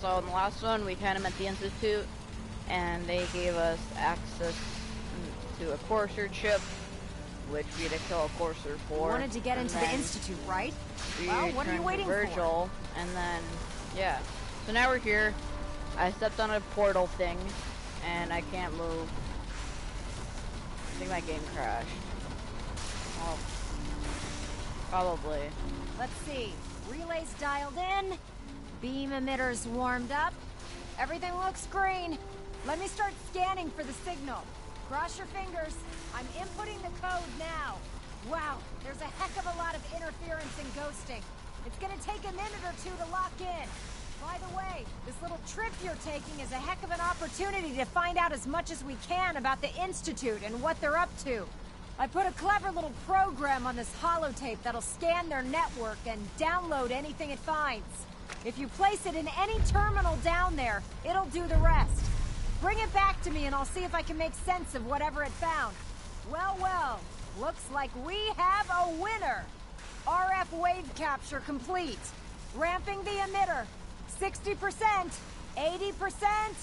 So in the last one, we kind of met the Institute, and they gave us access to a Courser chip, which we had to kill a Courser for. You wanted to get into the Institute, right? Well, what are you waiting Virgil, for? And then, yeah. So now we're here. I stepped on a portal thing, and I can't move. I think my game crashed. Well, probably. Let's see. Relays dialed in. Beam emitters warmed up. Everything looks green. Let me start scanning for the signal. Cross your fingers. I'm inputting the code now. Wow, there's a heck of a lot of interference and ghosting. It's gonna take a minute or two to lock in. By the way, this little trip you're taking is a heck of an opportunity to find out as much as we can about the Institute and what they're up to. I put a clever little program on this holotape that'll scan their network and download anything it finds. If you place it in any terminal down there, it'll do the rest. Bring it back to me and I'll see if I can make sense of whatever it found. Well, well, looks like we have a winner. RF wave capture complete. Ramping the emitter. 60%, 80%.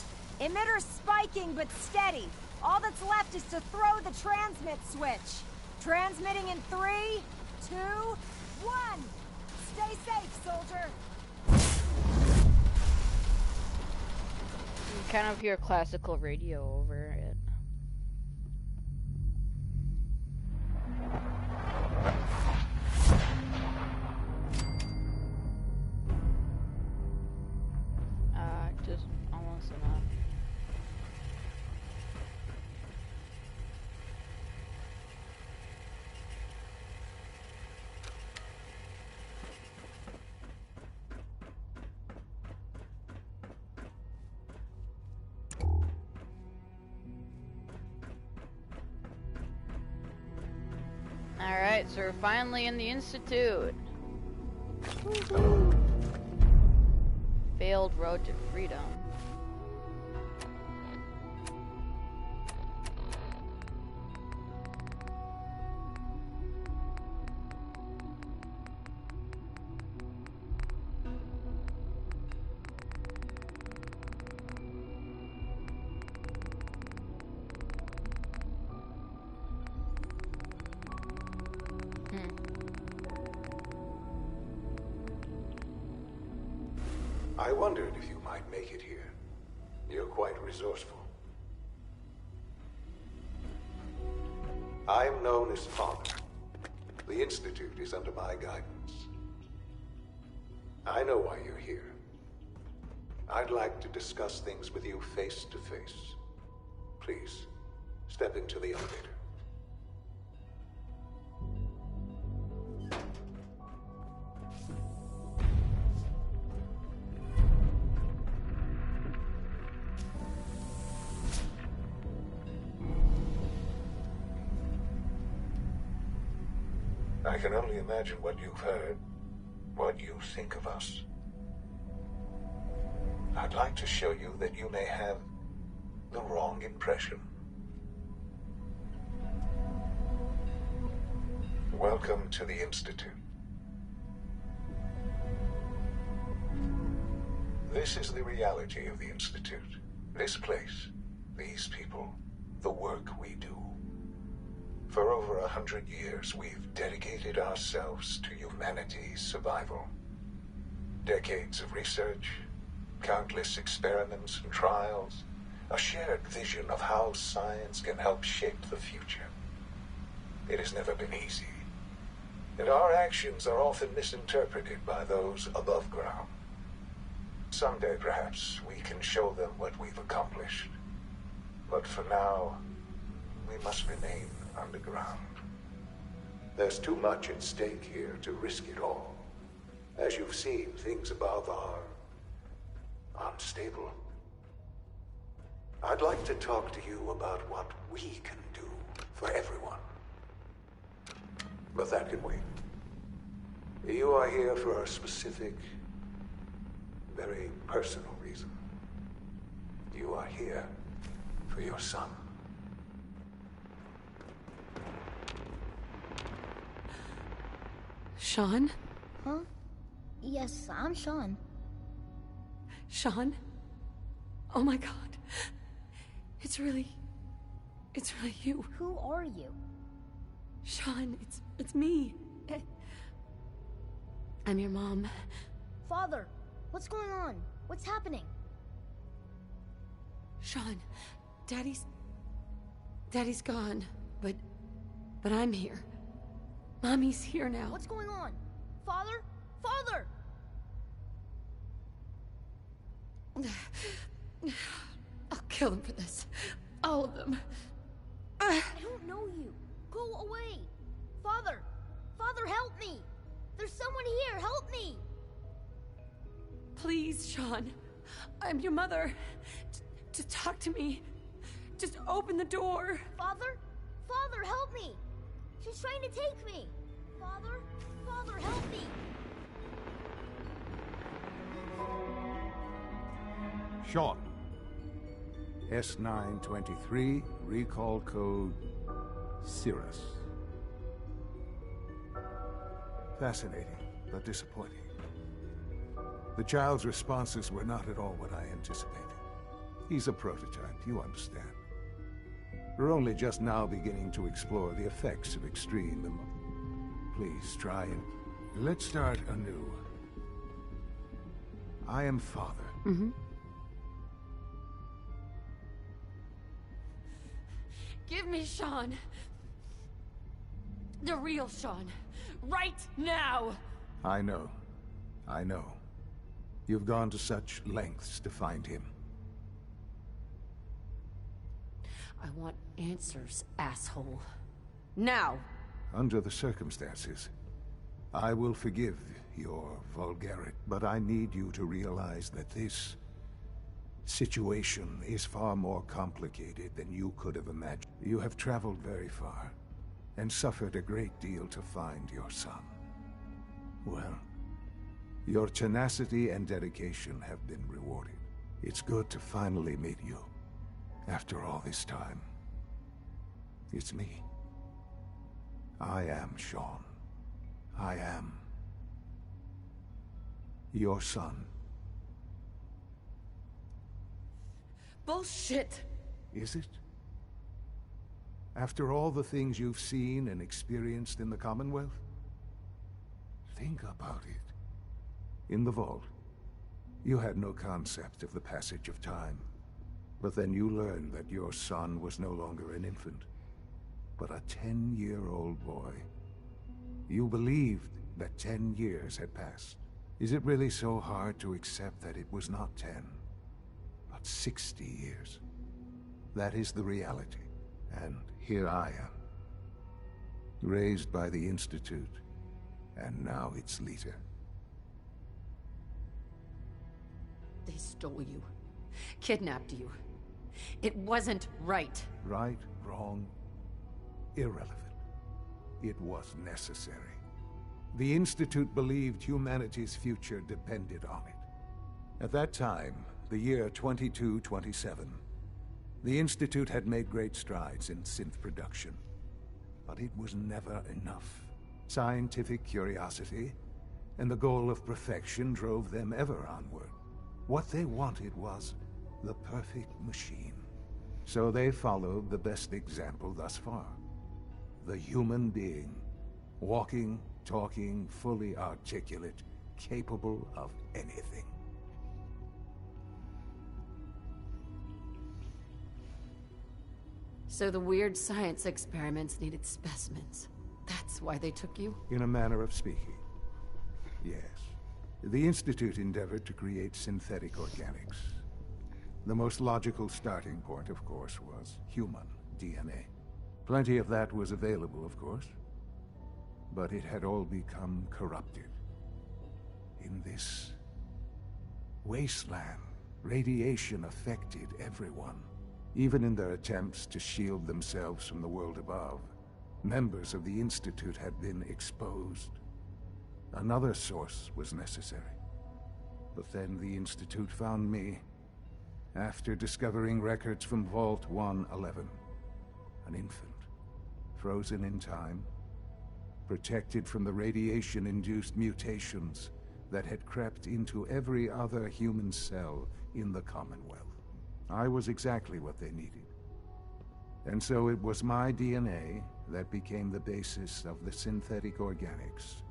Emitter spiking but steady. All that's left is to throw the transmit switch. Transmitting in 3, 2, 1. Stay safe, soldier. You kind of hear classical radio over it. Just almost enough. Alright, so we're finally in the Institute. Failed road to freedom. I wondered if you might make it here. You're quite resourceful. I'm known as Father. The Institute is under my guidance. I know why you're here. I'd like to discuss things with you face to face. Please, step into the elevator. I can only imagine what you've heard, what you think of us. I'd like to show you that you may have the wrong impression. Welcome to the Institute. This is the reality of the Institute. This place, these people, the work we do. For over 100 years, we've dedicated ourselves to humanity's survival. Decades of research, countless experiments and trials, a shared vision of how science can help shape the future. It has never been easy, and our actions are often misinterpreted by those above ground. Someday, perhaps, we can show them what we've accomplished. But for now, we must remain underground. There's too much at stake here to risk it all. As you've seen, things above are unstable. I'd like to talk to you about what we can do for everyone. But that can wait. You are here for a specific, very personal reason. You are here for your son. Sean? Huh? Yes, I'm Sean. Sean? Oh my god. It's really you. Who are you? Sean, it's me. I'm your mom. Father, what's going on? What's happening? Sean, Daddy's gone, but I'm here. Mommy's here now. What's going on? Father? Father! I'll kill them for this. All of them. I don't know you. Go away. Father! Father, help me! There's someone here, help me! Please, Sean. I'm your mother. Just talk to me. Just open the door. Father? Father, help me! She's trying to take me! Father? Father, help me! Sean. S923, recall code Cirrus. Fascinating, but disappointing. The child's responses were not at all what I anticipated. He's a prototype, you understand. We're only just now beginning to explore the effects of extreme Please try and... Let's start anew. I am Father. Mm-hmm. Give me Sean. The real Sean. Right now! I know. I know. You've gone to such lengths to find him. I want answers, asshole. Now! Under the circumstances, I will forgive your vulgarity, but I need you to realize that this situation is far more complicated than you could have imagined. You have traveled very far, and suffered a great deal to find your son. Well, your tenacity and dedication have been rewarded. It's good to finally meet you, after all this time. It's me. I am Sean. I am your son. Bullshit! Is it? After all the things you've seen and experienced in the Commonwealth? Think about it. In the Vault, you had no concept of the passage of time. But then you learned that your son was no longer an infant, but a 10-year-old boy. You believed that 10 years had passed. Is it really so hard to accept that it was not 10, but 60 years? That is the reality. And here I am, raised by the Institute, and now its leader. They stole you. Kidnapped you. It wasn't right. Right, wrong, irrelevant. It was necessary. The Institute believed humanity's future depended on it. At that time, the year 2227, the Institute had made great strides in synth production. But it was never enough. Scientific curiosity and the goal of perfection drove them ever onward. What they wanted was the perfect machine. So they followed the best example thus far. The human being. Walking, talking, fully articulate, capable of anything. So the weird science experiments needed specimens. That's why they took you? In a manner of speaking. Yes. The Institute endeavored to create synthetic organics. The most logical starting point, of course, was human DNA. Plenty of that was available, of course. But it had all become corrupted. In this wasteland, radiation affected everyone. Even in their attempts to shield themselves from the world above, members of the Institute had been exposed. Another source was necessary. But then the Institute found me, after discovering records from Vault 111. An infant, frozen in time, protected from the radiation-induced mutations that had crept into every other human cell in the Commonwealth. I was exactly what they needed. And so it was my DNA that became the basis of the synthetic organics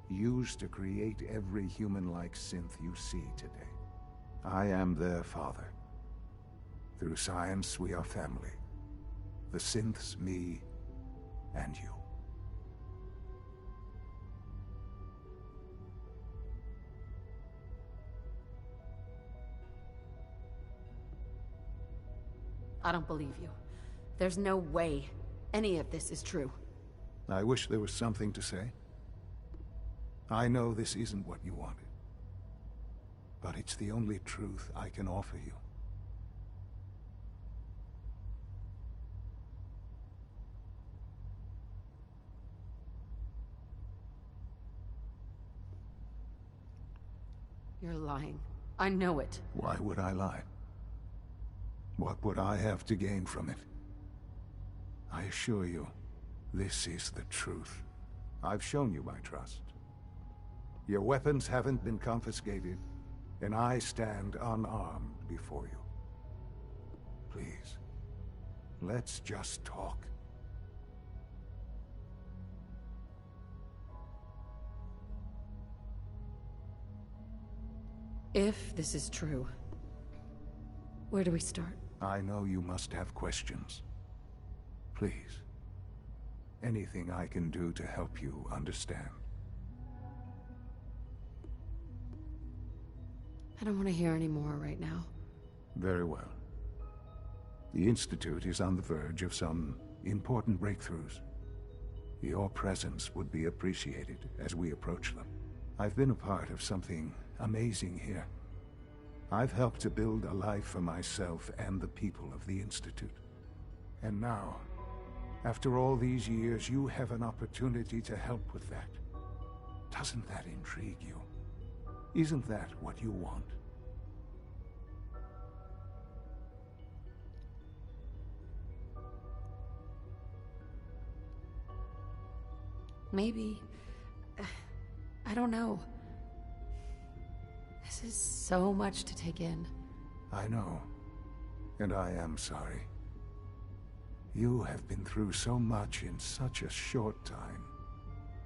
used to create every human-like synth you see today. I am their father. Through science, we are family. The synths, me, and you. I don't believe you. There's no way any of this is true. I wish there was something to say. I know this isn't what you wanted. But it's the only truth I can offer you. You're lying. I know it. Why would I lie? What would I have to gain from it? I assure you, this is the truth. I've shown you my trust. Your weapons haven't been confiscated, and I stand unarmed before you. Please, let's just talk. If this is true, where do we start? I know you must have questions. Please, anything I can do to help you understand. I don't want to hear any more right now. Very well. The Institute is on the verge of some important breakthroughs. Your presence would be appreciated as we approach them. I've been a part of something amazing here. I've helped to build a life for myself and the people of the Institute. And now, after all these years, you have an opportunity to help with that. Doesn't that intrigue you? Isn't that what you want? Maybe. I don't know. This is so much to take in. I know. And I am sorry. You have been through so much in such a short time.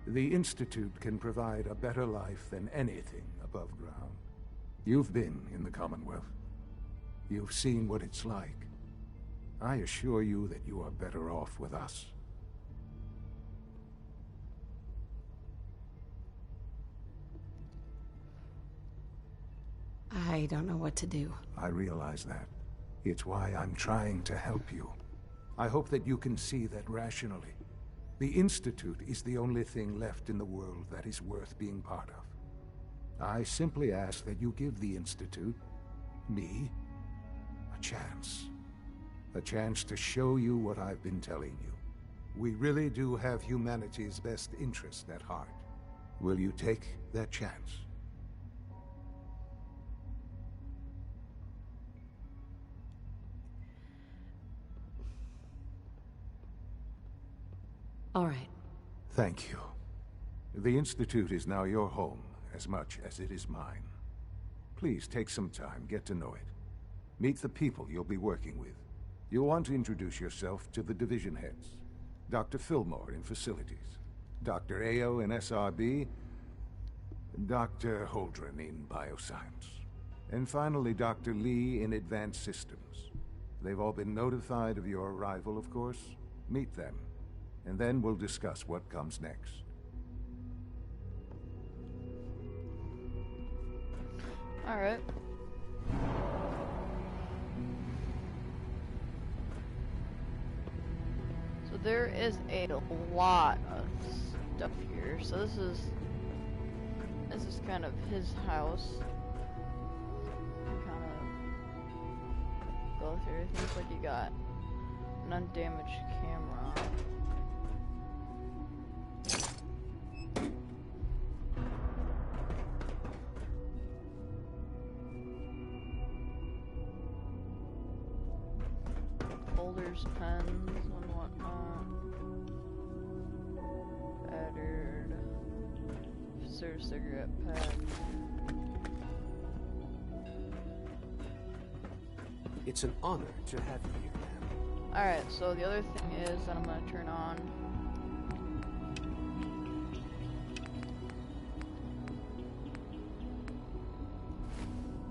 The Institute can provide a better life than anything above ground. You've been in the Commonwealth. You've seen what it's like. I assure you that you are better off with us. I don't know what to do. I realize that. It's why I'm trying to help you. I hope that you can see that rationally. The Institute is the only thing left in the world that is worth being part of. I simply ask that you give the Institute, me, a chance. A chance to show you what I've been telling you. We really do have humanity's best interest at heart. Will you take that chance? All right. Thank you. The Institute is now your home, as much as it is mine. Please take some time, get to know it. Meet the people you'll be working with. You'll want to introduce yourself to the division heads. Dr. Fillmore in Facilities, Dr. Ayo in SRB, Dr. Holdren in Bioscience, and finally Dr. Lee in Advanced Systems. They've all been notified of your arrival, of course. Meet them. And then we'll discuss what comes next. All right. So there is a lot of stuff here. So this is kind of his house. Kind of go through. It looks like you got an undamaged camera. Folders, pens, and whatnot. Battered. Cigarette pack. It's an honor to have you here, ma'am. Alright, so the other thing is that I'm gonna turn on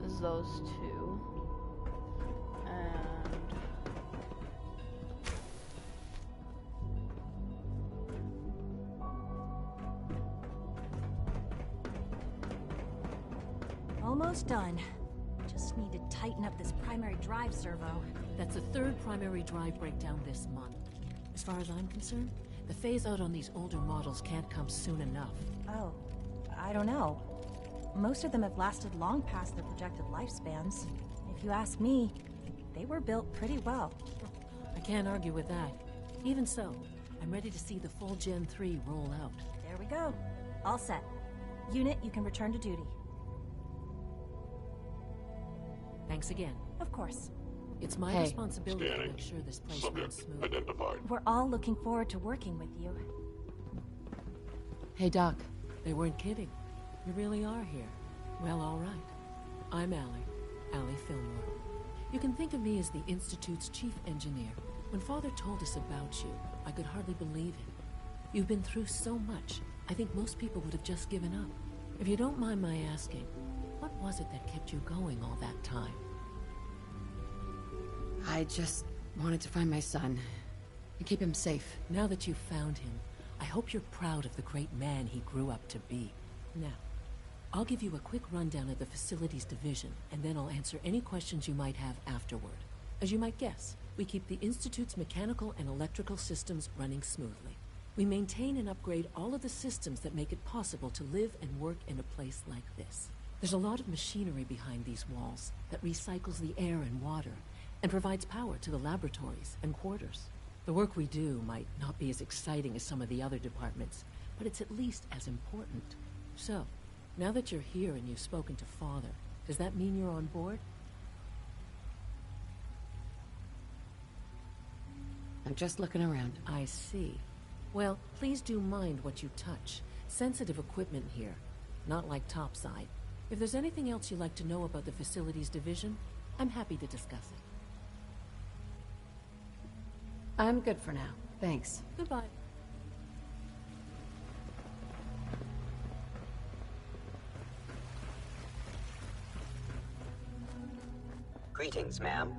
is those two. And Almost done. Just need to tighten up this primary drive servo. That's the third primary drive breakdown this month. As far as I'm concerned, the phase-out on these older models can't come soon enough. Oh, I don't know. Most of them have lasted long past their projected lifespans. If you ask me, they were built pretty well. I can't argue with that. Even so, I'm ready to see the full Gen 3 roll out. There we go. All set. Unit, you can return to duty. Thanks again. Of course. It's my responsibility to make sure this place runs smooth. Identified. We're all looking forward to working with you. Hey, Doc. They weren't kidding. You really are here. Well, all right. I'm Allie Fillmore. You can think of me as the Institute's chief engineer. When Father told us about you, I could hardly believe it. You've been through so much, I think most people would have just given up. If you don't mind my asking, what was it that kept you going all that time? I just wanted to find my son and keep him safe. Now that you've found him, I hope you're proud of the great man he grew up to be. Now, I'll give you a quick rundown of the Facilities Division, and then I'll answer any questions you might have afterward. As you might guess, we keep the Institute's mechanical and electrical systems running smoothly. We maintain and upgrade all of the systems that make it possible to live and work in a place like this. There's a lot of machinery behind these walls that recycles the air and water, and provides power to the laboratories and quarters. The work we do might not be as exciting as some of the other departments, but it's at least as important. So, now that you're here and you've spoken to Father, does that mean you're on board? I'm just looking around. I see. Well, please do mind what you touch. Sensitive equipment here, not like topside. If there's anything else you'd like to know about the Facilities Division, I'm happy to discuss it. I'm good for now. Thanks. Goodbye. Greetings, ma'am.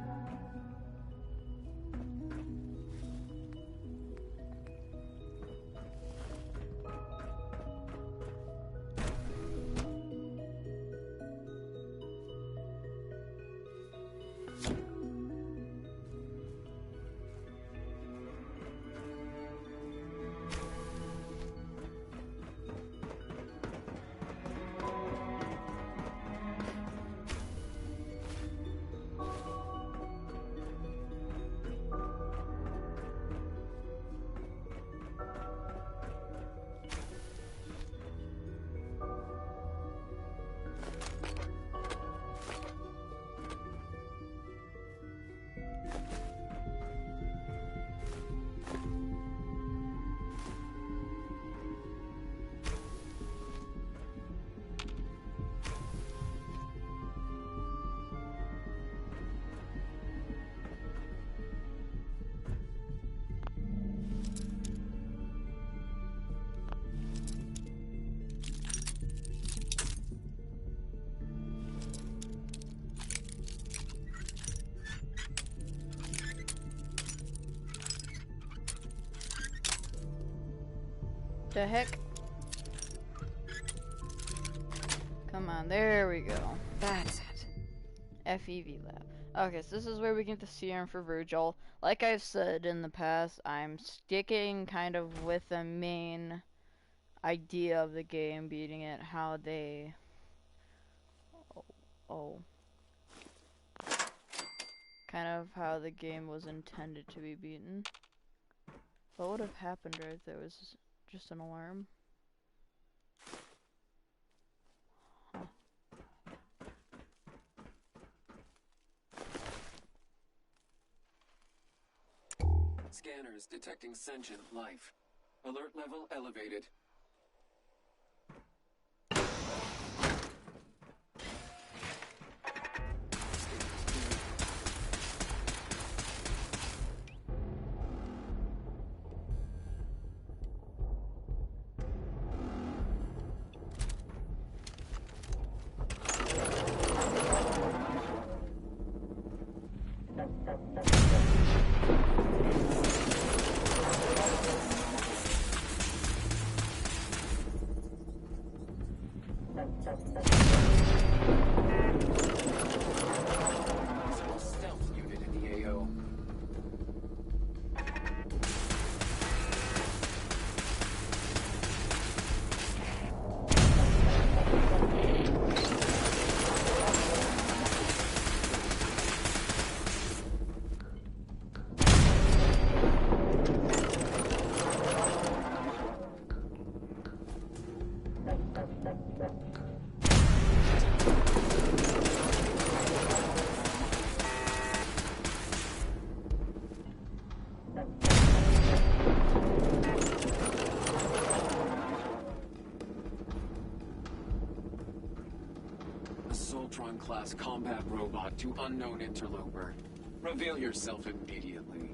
The heck? Come on, there we go. That's it. FEV lab. Okay, so this is where we get the serum for Virgil. Like I've said in the past, I'm sticking kind of with the main idea of the game, beating it how they... kind of how the game was intended to be beaten. What would have happened if there was just an alarm? Huh. Scanners detecting sentient life. Alert level elevated. class combat robot to unknown interloper. Reveal yourself immediately.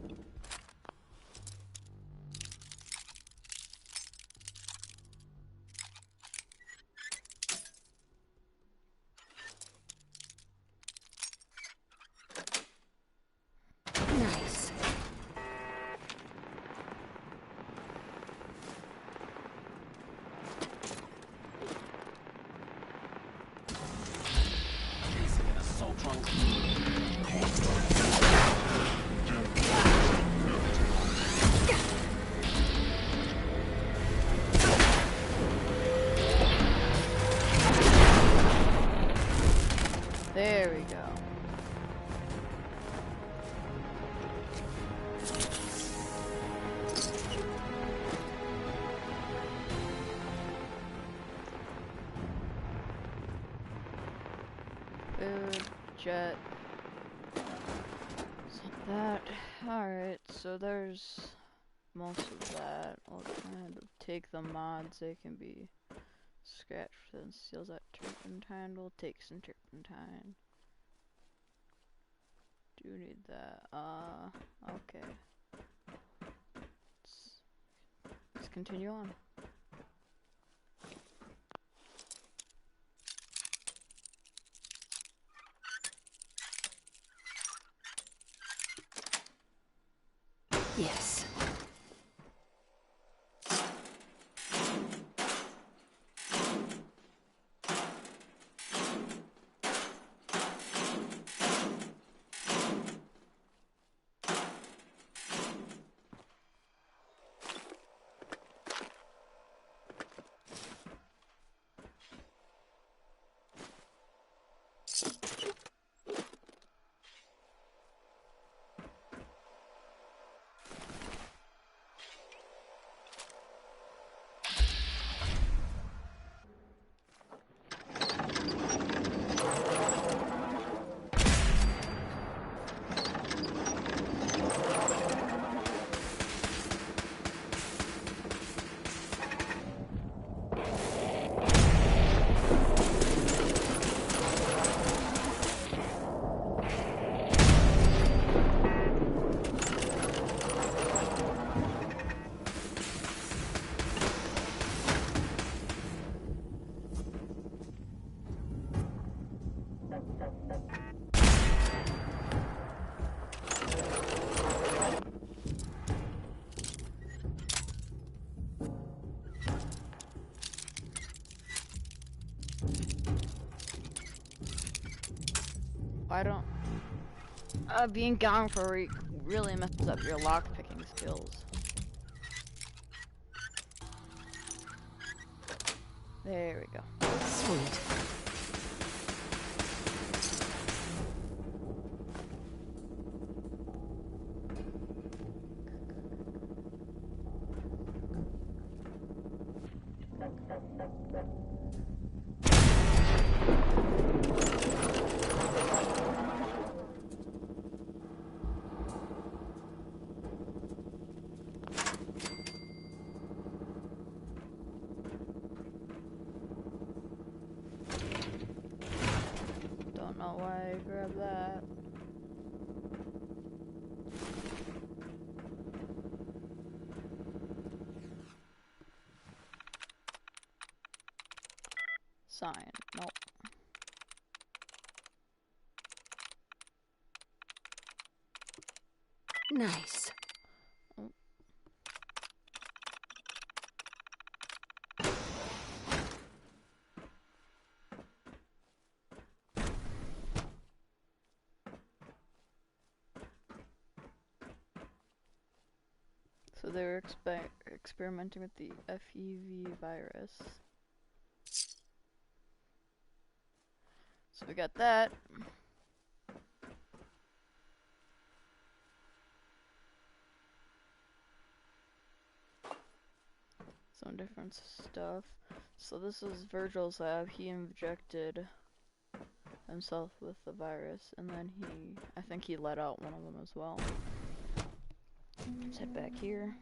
Nice. Facing an assault drone. There we go. Food, jet. That. Alright, so there's most of that. I'll kind of take the mods, they can be scratched and seals that turpentine. We'll take some turpentine. Do need that. Okay. Let's continue on. Yes. Why don't being gone for a week really messes up your lockpicking skills. There we go. Sweet. Don't know why I grabbed that. Sign. Nope. Nice. Oh. So they were experimenting with the FEV virus. So we got that. Some different stuff. So this is Virgil's lab. He injected himself with the virus, and then I think he let out one of them as well. Let's head back here.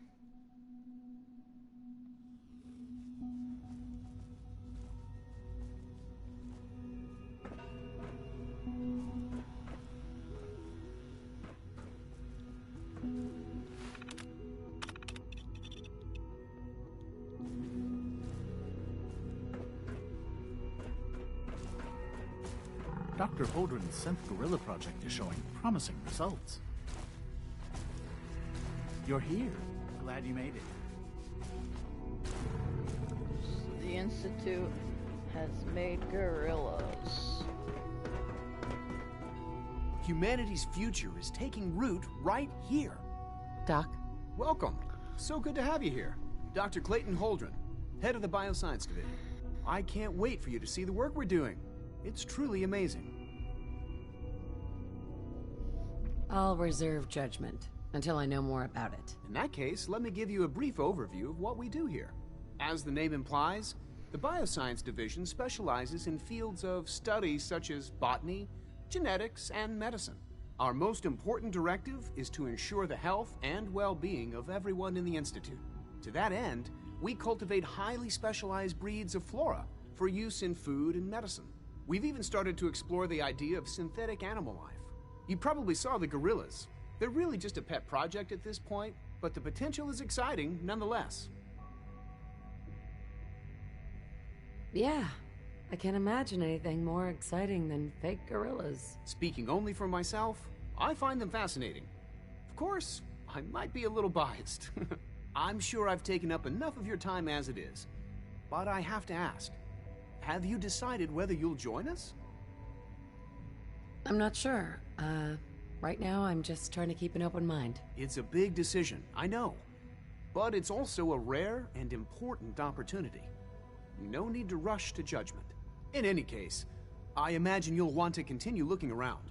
Dr. Holdren's Synth Gorilla project is showing promising results. You're here. Glad you made it. The Institute has made gorillas. Humanity's future is taking root right here. Doc? Welcome. So good to have you here. Dr. Clayton Holdren, head of the Bioscience Division. I can't wait for you to see the work we're doing. It's truly amazing. I'll reserve judgment until I know more about it. In that case, let me give you a brief overview of what we do here. As the name implies, the Bioscience Division specializes in fields of study such as botany, genetics, and medicine. Our most important directive is to ensure the health and well-being of everyone in the Institute. To that end, we cultivate highly specialized breeds of flora for use in food and medicine. We've even started to explore the idea of synthetic animal life. You probably saw the gorillas. They're really just a pet project at this point, but the potential is exciting nonetheless. Yeah, I can't imagine anything more exciting than fake gorillas. Speaking only for myself, I find them fascinating. Of course, I might be a little biased. I'm sure I've taken up enough of your time as it is. But I have to ask, have you decided whether you'll join us? I'm not sure. Right now I'm just trying to keep an open mind. It's a big decision, I know. But it's also a rare and important opportunity. No need to rush to judgment. In any case, I imagine you'll want to continue looking around.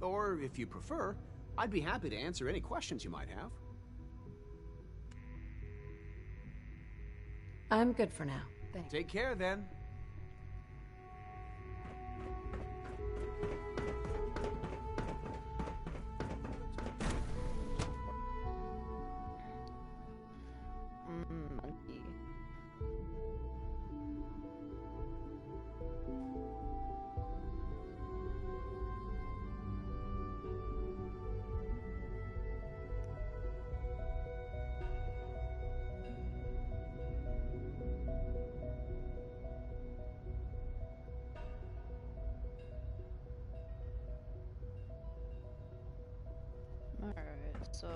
Or, if you prefer, I'd be happy to answer any questions you might have. I'm good for now. Thanks. Take care, then. Monkey. Alright, so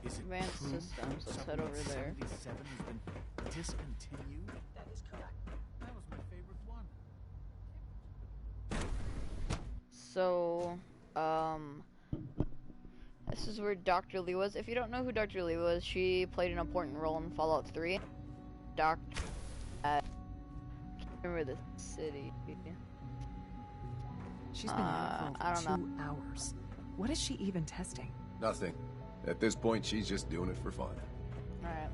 Is it advanced true systems, let's head over there. 77 has been discontinued? That is correct. That was my favorite one. So, this is where Dr. Lee was. If you don't know who Dr. Lee was, she played an important role in Fallout 3. I can't remember the city. She's been out I for don't 2 hours. What is she even testing? Nothing. At this point, she's just doing it for fun. Alright.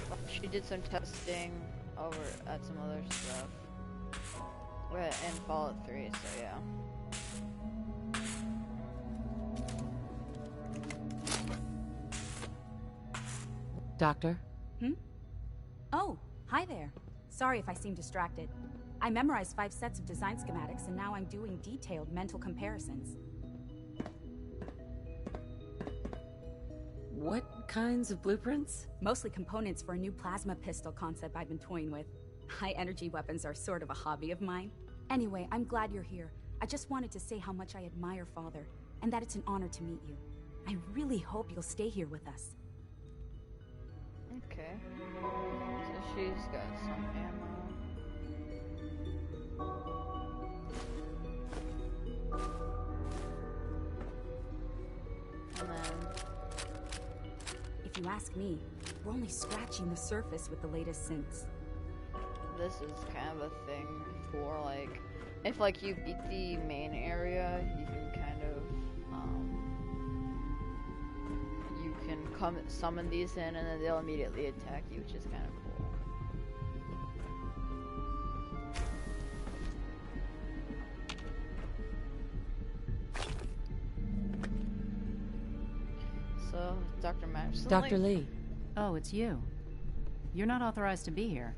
Well, she did some testing over at some other stuff. In Fallout 3, so yeah. Doctor? Oh, hi there. Sorry if I seem distracted. I memorized 5 sets of design schematics and now I'm doing detailed mental comparisons. What kinds of blueprints? Mostly components for a new plasma pistol concept I've been toying with. High energy weapons are sort of a hobby of mine. Anyway, I'm glad you're here. I just wanted to say how much I admire Father, and that it's an honor to meet you. I really hope you'll stay here with us. Okay. So she's got some ammo. And then, if you ask me, we're only scratching the surface with the latest synths. this is kind of a thing for like, if like you beat the main area, you can kind of, you can summon these in and then they'll immediately attack you, which is kind of cool. So, Dr. Match. Dr. Lee. Oh, it's you. You're not authorized to be here.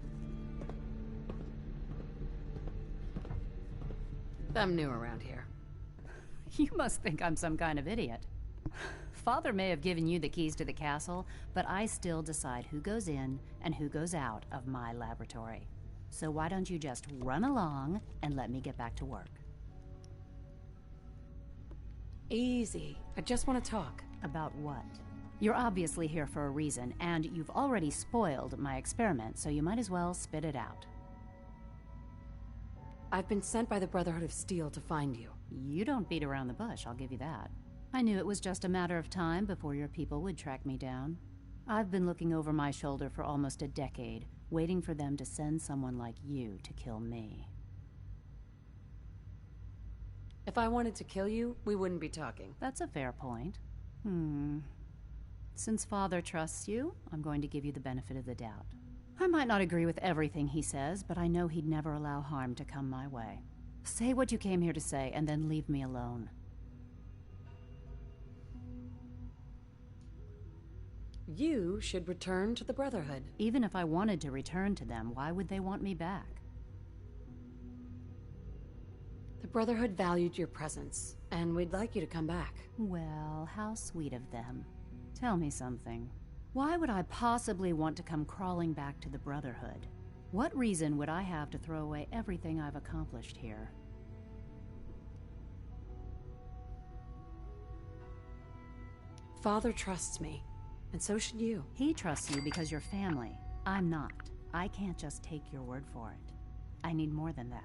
I'm new around here. You must think I'm some kind of idiot. Father may have given you the keys to the castle, but I still decide who goes in and who goes out of my laboratory. So why don't you just run along and let me get back to work? Easy. I just want to talk. About what? You're obviously here for a reason, and you've already spoiled my experiment, so you might as well spit it out. I've been sent by the Brotherhood of Steel to find you. You don't beat around the bush, I'll give you that. I knew it was just a matter of time before your people would track me down. I've been looking over my shoulder for almost a decade, waiting for them to send someone like you to kill me. If I wanted to kill you, we wouldn't be talking. That's a fair point. Since Father trusts you, I'm going to give you the benefit of the doubt. I might not agree with everything he says, but I know he'd never allow harm to come my way. Say what you came here to say, and then leave me alone. You should return to the Brotherhood. Even if I wanted to return to them, why would they want me back? The Brotherhood valued your presence, and we'd like you to come back. Well, how sweet of them. Tell me something. Why would I possibly want to come crawling back to the Brotherhood? What reason would I have to throw away everything I've accomplished here? Father trusts me, and so should you. He trusts you because you're family. I'm not. I can't just take your word for it. I need more than that.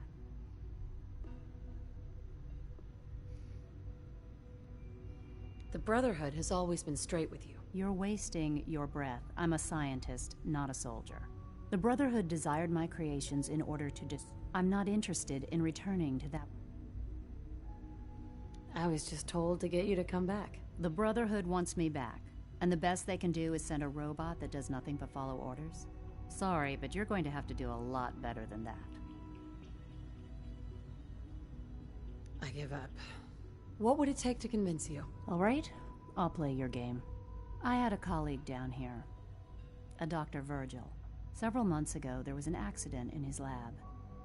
The Brotherhood has always been straight with you. You're wasting your breath. I'm a scientist, not a soldier. The Brotherhood desired my creations in order to I'm not interested in returning to that. I was just told to get you to come back. The Brotherhood wants me back, and the best they can do is send a robot that does nothing but follow orders. Sorry, but you're going to have to do a lot better than that. I give up. What would it take to convince you? All right, I'll play your game. I had a colleague down here, a Dr. Virgil. Several months ago, there was an accident in his lab,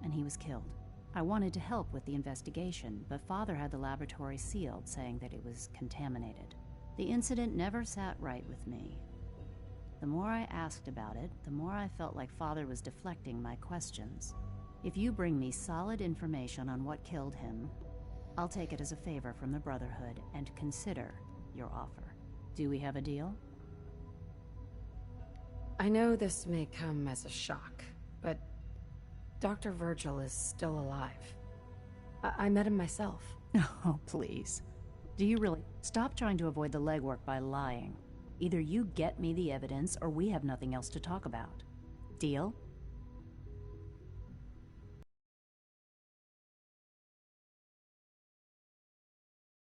and he was killed. I wanted to help with the investigation, but Father had the laboratory sealed, saying that it was contaminated. The incident never sat right with me. The more I asked about it, the more I felt like Father was deflecting my questions. If you bring me solid information on what killed him, I'll take it as a favor from the Brotherhood and consider your offer. Do we have a deal? I know this may come as a shock, but Dr. Virgil is still alive. I met him myself. Oh, please. Do you really? Stop trying to avoid the legwork by lying. Either you get me the evidence, or we have nothing else to talk about. Deal?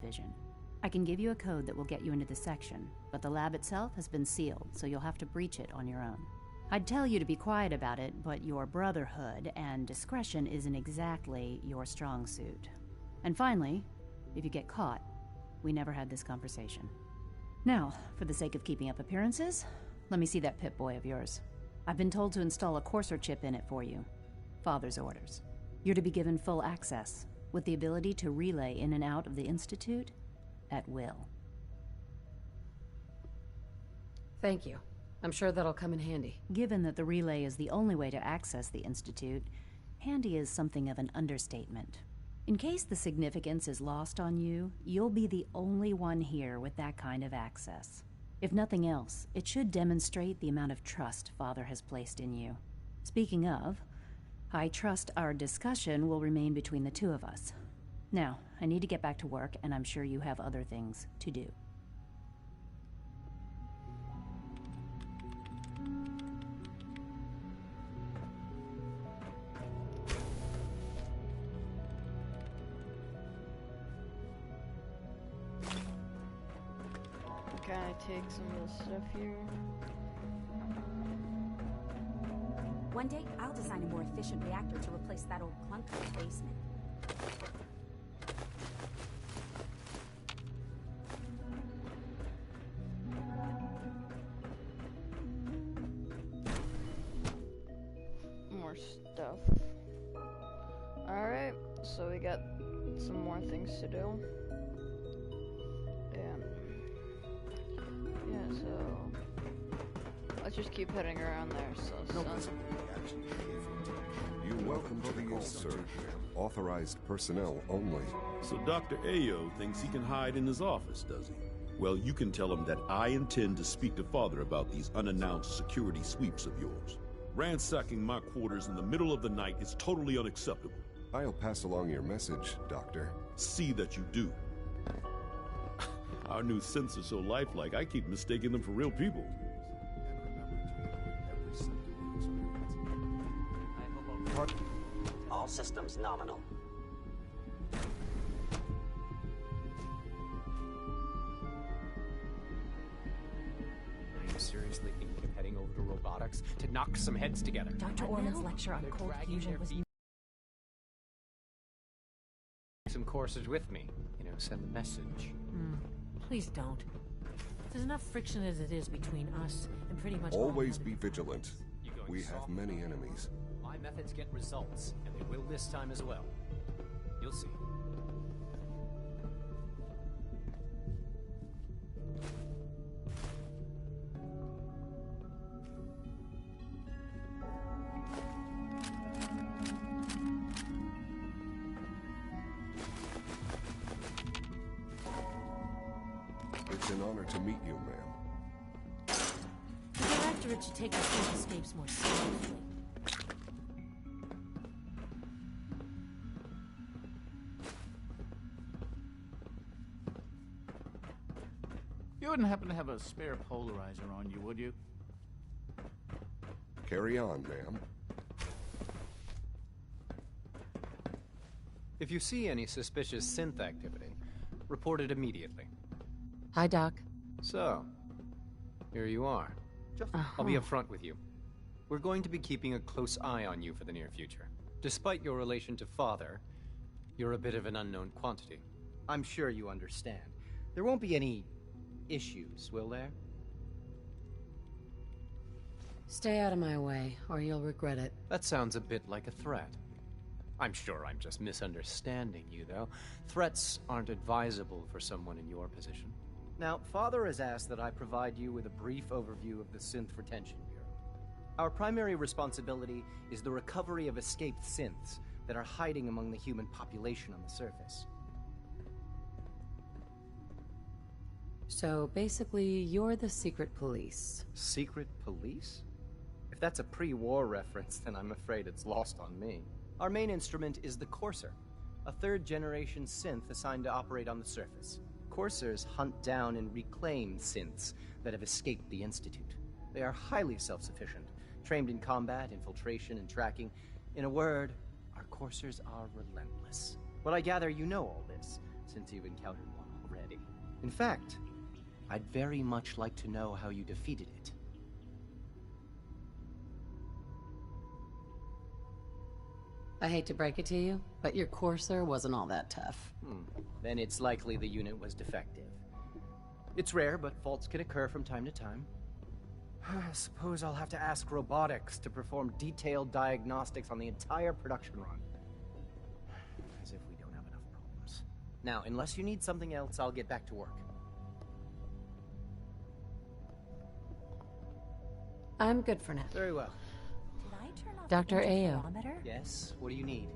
Vision. I can give you a code that will get you into the section, but the lab itself has been sealed, so you'll have to breach it on your own. I'd tell you to be quiet about it, but your Brotherhood and discretion isn't exactly your strong suit. And finally, if you get caught, we never had this conversation. Now, for the sake of keeping up appearances, let me see that Pip-Boy of yours. I've been told to install a Courser chip in it for you. Father's orders. You're to be given full access, with the ability to relay in and out of the Institute at will. Thank you. I'm sure that'll come in handy. Given that the relay is the only way to access the Institute, handy is something of an understatement. In case the significance is lost on you, you'll be the only one here with that kind of access. If nothing else, it should demonstrate the amount of trust Father has placed in you. Speaking of, I trust our discussion will remain between the two of us. Now, I need to get back to work, and I'm sure you have other things to do. Can I take some of this stuff here? One day, I'll design a more efficient reactor to replace that old clunker in the basement. More stuff. Alright, so we got some more things to do. Yeah, so let's just keep heading around there. So Welcome to the sir. Authorized personnel only. So Dr. Ayo thinks he can hide in his office, does he? Well, you can tell him that I intend to speak to Father about these unannounced security sweeps of yours. Ransacking my quarters in the middle of the night is totally unacceptable. I'll pass along your message, Doctor. See that you do. Our new synths are so lifelike, I keep mistaking them for real people. All systems nominal. Are you seriously thinking of heading over to robotics to knock some heads together? Dr. Orman's lecture on cold fusion was... Some courses with me. You know, send a message. Please don't. There's enough friction as it is between us and pretty much Always be vigilant. We have many enemies. My methods get results, and they will this time as well. You'll see. It's an honor to meet you, ma'am. The directorate should take our safe escapes more seriously. You wouldn't happen to have a spare polarizer on you, would you? Carry on, ma'am. If you see any suspicious synth activity, report it immediately. Hi, Doc. So, here you are. I'll be upfront with you. We're going to be keeping a close eye on you for the near future. Despite your relation to Father, you're a bit of an unknown quantity. I'm sure you understand. There won't be any issues, will there? Stay out of my way, or you'll regret it. That sounds a bit like a threat. I'm sure I'm just misunderstanding you, though. Threats aren't advisable for someone in your position. Now, Father has asked that I provide you with a brief overview of the Synth Retention Bureau. Our primary responsibility is the recovery of escaped synths that are hiding among the human population on the surface. So, basically, you're the secret police. Secret police? If that's a pre-war reference, then I'm afraid it's lost on me. Our main instrument is the Courser, a third-generation synth assigned to operate on the surface. Coursers hunt down and reclaim synths that have escaped the Institute. They are highly self-sufficient, trained in combat, infiltration, and tracking. In a word, our Coursers are relentless. Well, I gather you know all this, since you've encountered one already. In fact, I'd very much like to know how you defeated it. I hate to break it to you, but your Courser wasn't all that tough. Then it's likely the unit was defective. It's rare, but faults can occur from time to time. I suppose I'll have to ask robotics to perform detailed diagnostics on the entire production run. As if we don't have enough problems. Now, unless you need something else, I'll get back to work. I'm good for now. Very well. Did I turn off Dr. the Ayo. interferometer? Yes? What do you need?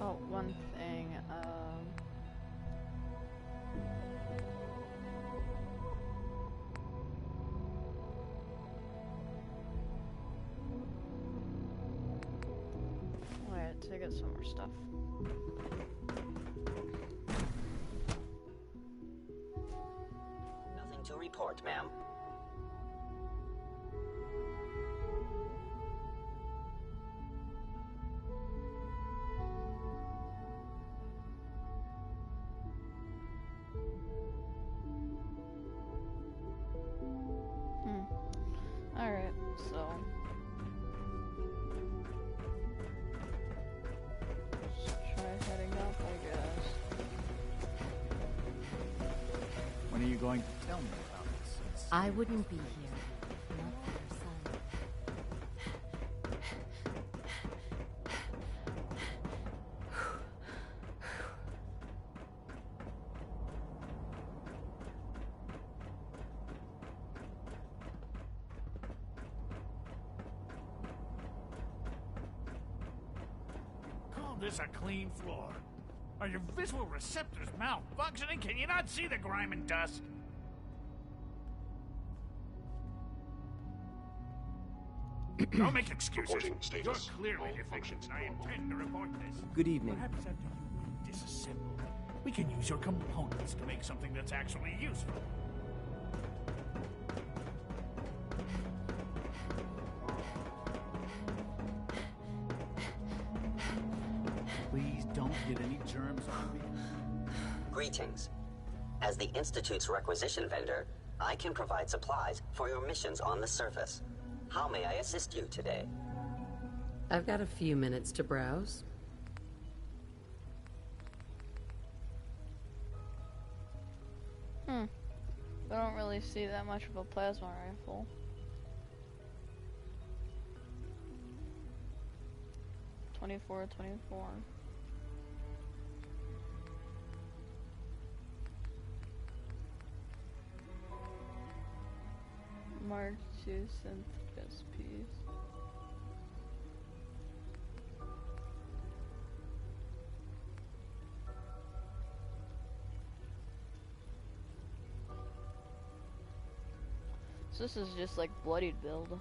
Oh, one thing, wait, to get some more stuff. Nothing to report, ma'am. Alright, so... let's try heading up, I guess. When are you going to tell me about this? I wouldn't be here. Not for your son. this a clean floor? Are your visual receptors malfunctioning? Can you not see the grime and dust? Don't make excuses. You're clearly deficient, and I intend to report this. Good evening. Perhaps after you disassemble, we can use your components to make something that's actually useful. Please don't get any germs on me. Greetings. As the Institute's requisition vendor, I can provide supplies for your missions on the surface. How may I assist you today? I've got a few minutes to browse. I don't really see that much of a plasma rifle. $24. Mark II synth SPs. So this is just like bloodied build.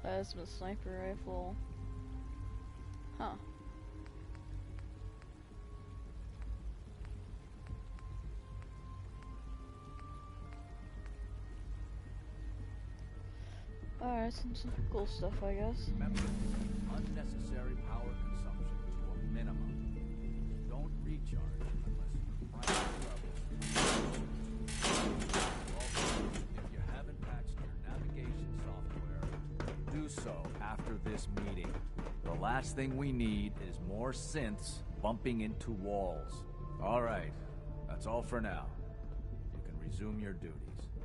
Plasma sniper rifle. Huh. Alright, some cool stuff, I guess. Remember, unnecessary power consumption to a minimum. Don't recharge unless you're primary levels. Also, if you haven't patched your navigation software, do so after this meeting. The last thing we need is more synths bumping into walls. Alright, that's all for now. You can resume your duties.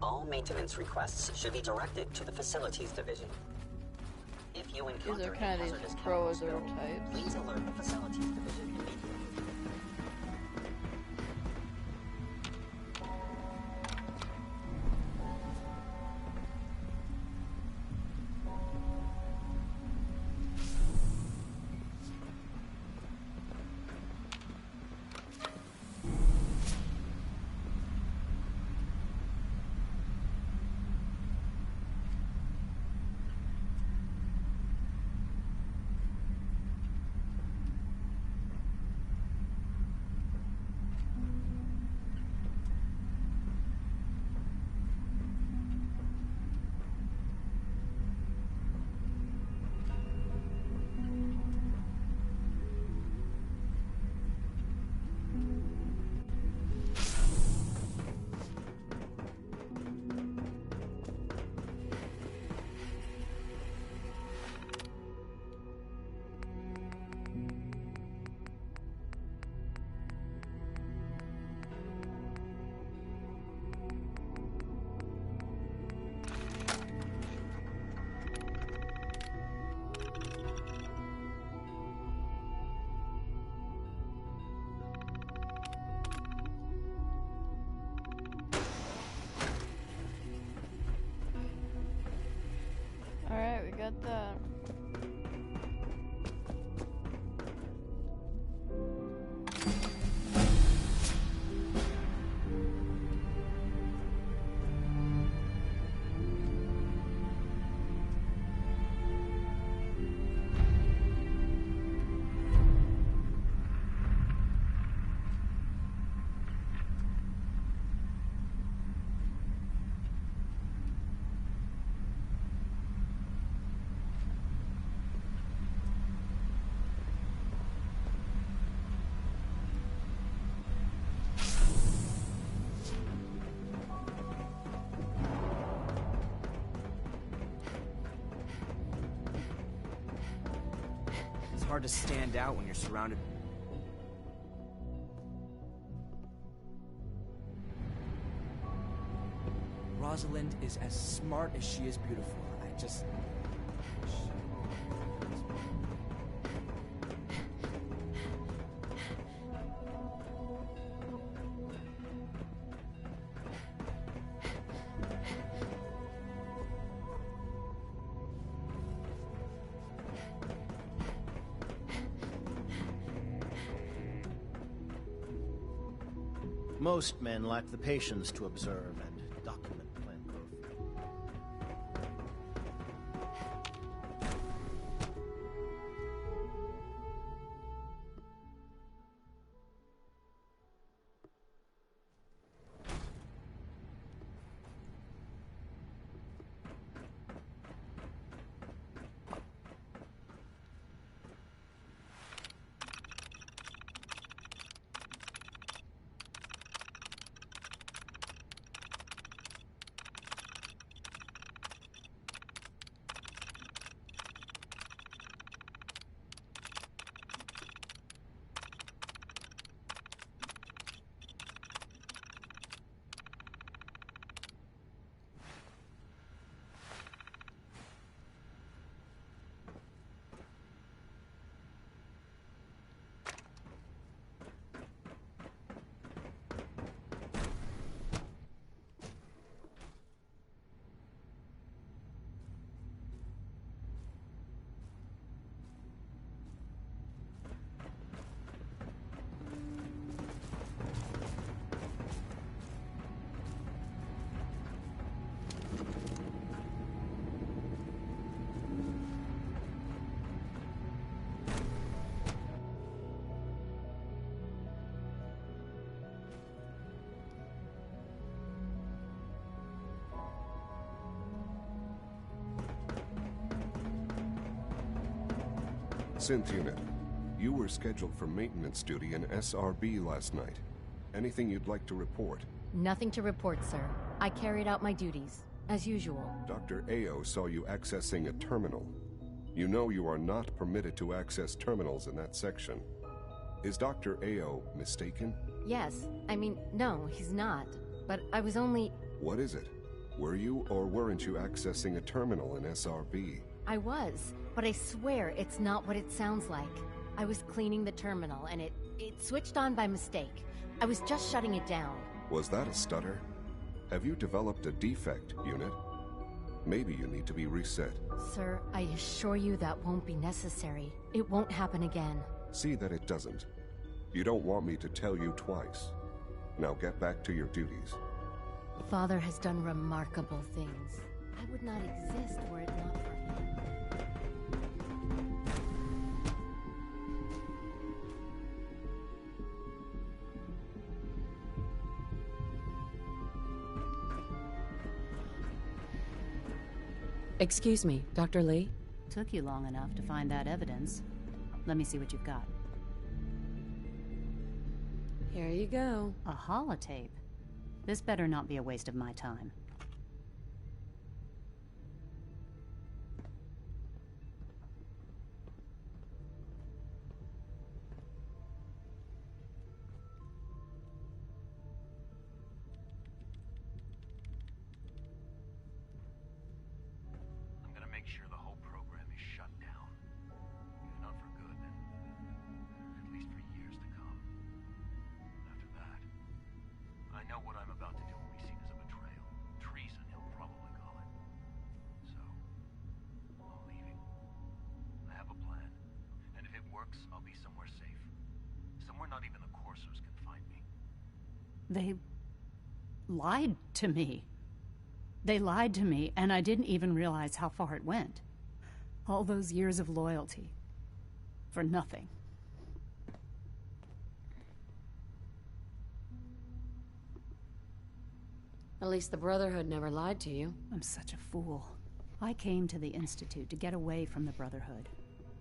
All maintenance requests should be directed to the Facilities Division. If you encounter These are kind of these pro-Azure types. please alert the Facilities Division immediately. Alright, we got that. Hard to stand out when you're surrounded. Rosalind is as smart as she is beautiful. I just... Most men lack the patience to observe and document plant growth. Synth Unit, you were scheduled for maintenance duty in SRB last night. Anything you'd like to report? Nothing to report, sir. I carried out my duties, as usual. Dr. Ao saw you accessing a terminal. You know you are not permitted to access terminals in that section. Is Dr. Ao mistaken? Yes. I mean, no, he's not. But I was only... What is it? Were you or weren't you accessing a terminal in SRB? I was, but I swear it's not what it sounds like. I was cleaning the terminal, and it switched on by mistake. I was just shutting it down. Was that a stutter? Have you developed a defect, Unit? Maybe you need to be reset. Sir, I assure you that won't be necessary. It won't happen again. See that it doesn't. You don't want me to tell you twice. Now get back to your duties. Father has done remarkable things. I would not exist were it not for him. Excuse me, Dr. Lee? Took you long enough to find that evidence. Let me see what you've got. Here you go. A holotape? This better not be a waste of my time. They lied to me. They lied to me, and I didn't even realize how far it went. All those years of loyalty. For nothing. At least the Brotherhood never lied to you. I'm such a fool. I came to the Institute to get away from the Brotherhood.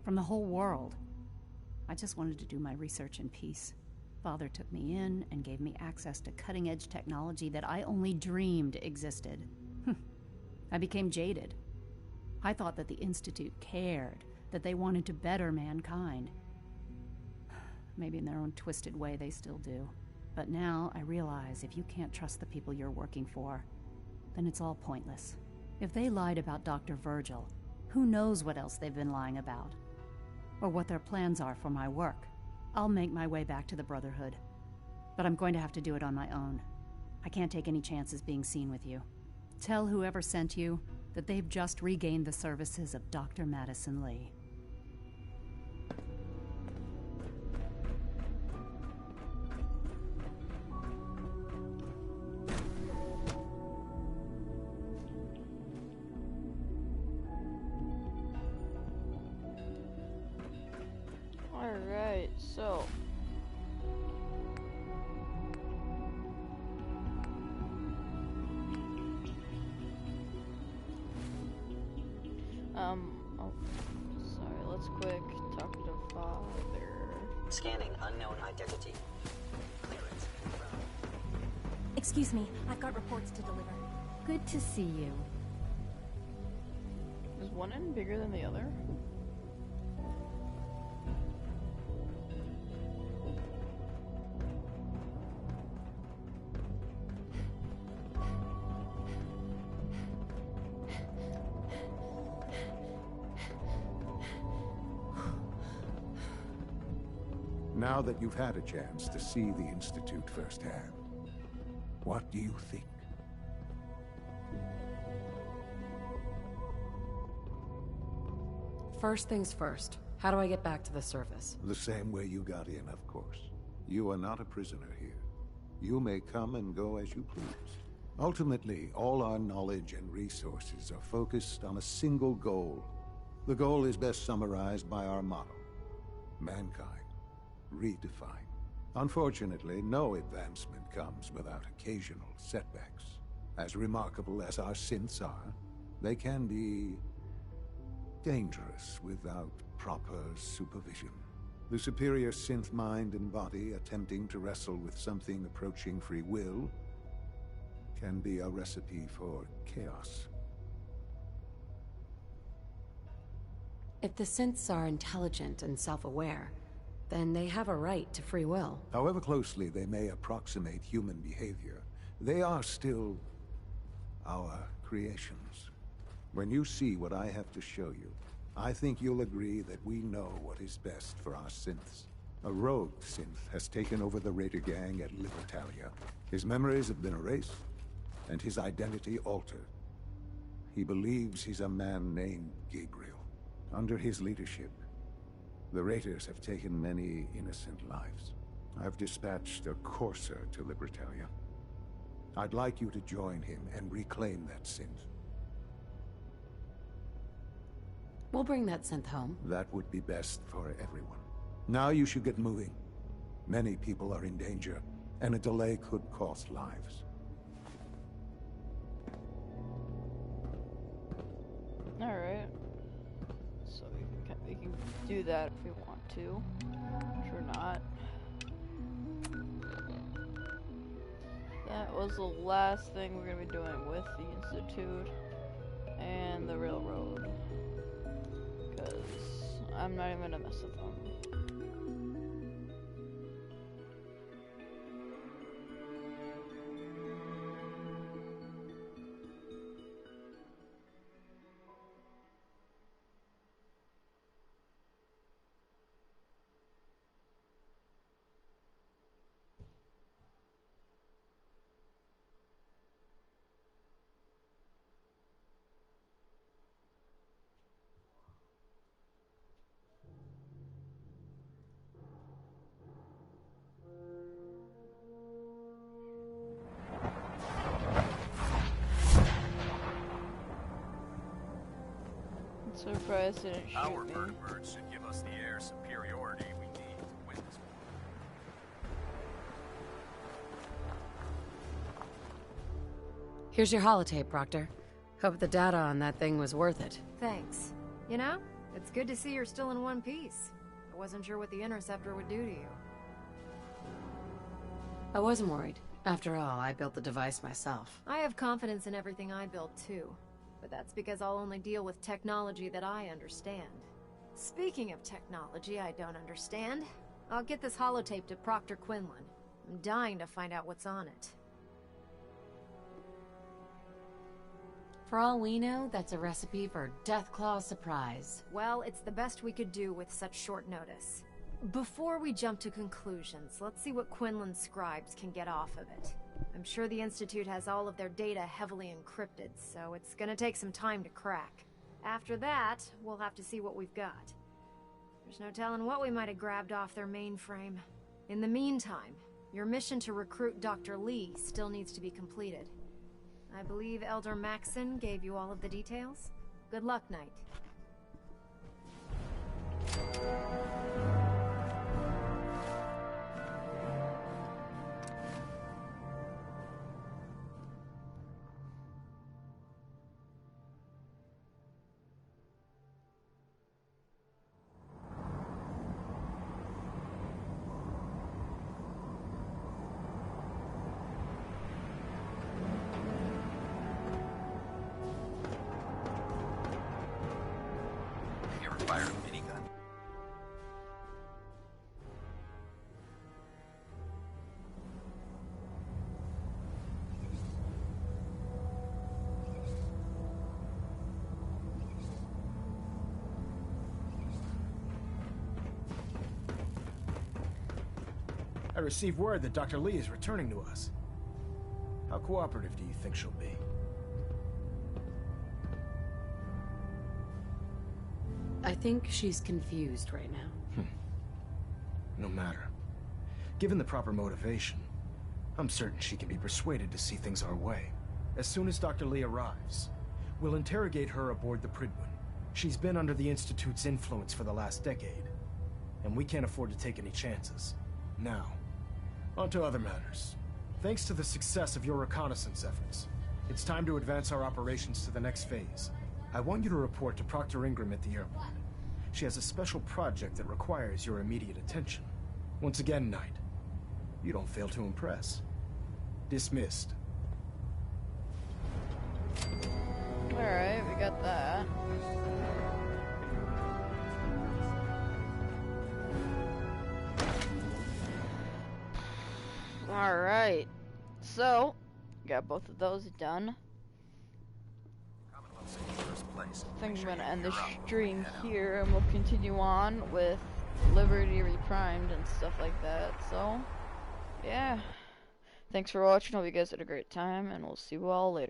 From the whole world. I just wanted to do my research in peace. Father took me in and gave me access to cutting-edge technology that I only dreamed existed. I became jaded. I thought that the Institute cared, that they wanted to better mankind. Maybe in their own twisted way they still do. But now I realize if you can't trust the people you're working for, then it's all pointless. If they lied about Dr. Virgil, who knows what else they've been lying about? Or what their plans are for my work. I'll make my way back to the Brotherhood. But I'm going to have to do it on my own. I can't take any chances being seen with you. Tell whoever sent you that they've just regained the services of Dr. Madison Lee. Alright, so. Oh, sorry, let's quick talk to father. Scanning unknown identity. Clearance confirmed. Excuse me, I've got reports to deliver. Good to see you. Is one end bigger than the other? Now that you've had a chance to see the Institute firsthand, what do you think? First things first. How do I get back to the surface? The same way you got in, of course. You are not a prisoner here. You may come and go as you please. Ultimately, all our knowledge and resources are focused on a single goal. The goal is best summarized by our motto: mankind redefined. Unfortunately, no advancement comes without occasional setbacks. As remarkable as our synths are, they can be dangerous without proper supervision. The superior synth mind and body attempting to wrestle with something approaching free will can be a recipe for chaos. If the synths are intelligent and self-aware, then they have a right to free will. However closely they may approximate human behavior, they are still our creations. When you see what I have to show you, I think you'll agree that we know what is best for our synths. A rogue synth has taken over the Raider gang at Libertalia. His memories have been erased, and his identity altered. He believes he's a man named Gabriel. Under his leadership, the Raiders have taken many innocent lives. I've dispatched a courser to Libertalia. I'd like you to join him and reclaim that synth. We'll bring that synth home. That would be best for everyone. Now you should get moving. Many people are in danger, and a delay could cost lives. Alright. So we can do that if we want to. Sure not. That was the last thing we're gonna be doing with the Institute and the railroad. Because I'm not even gonna mess with them. Surprised they didn't shoot Our me. vertibirds should give us the air superiority we need to win this war. Here's your holotape, Proctor. Hope the data on that thing was worth it. Thanks. You know, it's good to see you're still in one piece. I wasn't sure what the Interceptor would do to you. I wasn't worried. After all, I built the device myself. I have confidence in everything I build too. But that's because I'll only deal with technology that I understand. Speaking of technology I don't understand, I'll get this holotape to Proctor Quinlan. I'm dying to find out what's on it. For all we know, that's a recipe for Deathclaw surprise. Well, it's the best we could do with such short notice. Before we jump to conclusions, let's see what Quinlan's scribes can get off of it. I'm sure the Institute has all of their data heavily encrypted, so it's gonna take some time to crack. After that, we'll have to see what we've got. There's no telling what we might have grabbed off their mainframe. In the meantime, your mission to recruit Dr. Lee still needs to be completed. I believe Elder Maxson gave you all of the details. Good luck, Knight. Fire a minigun. I received word that Dr. Lee is returning to us. How cooperative do you think she'll be? I think she's confused right now. No matter. Given the proper motivation, I'm certain she can be persuaded to see things our way. As soon as Dr. Lee arrives, we'll interrogate her aboard the Prydwen. She's been under the Institute's influence for the last decade, and we can't afford to take any chances. Now, on to other matters. Thanks to the success of your reconnaissance efforts, it's time to advance our operations to the next phase. I want you to report to Proctor Ingram at the airport. She has a special project that requires your immediate attention. Once again, Knight, you don't fail to impress. Dismissed. Alright, we got that. Alright, so, got both of those done. I think I'm gonna end the stream here, and we'll continue on with Liberty Reprimed and stuff like that. So, yeah. Thanks for watching. Hope you guys had a great time, and we'll see you all later.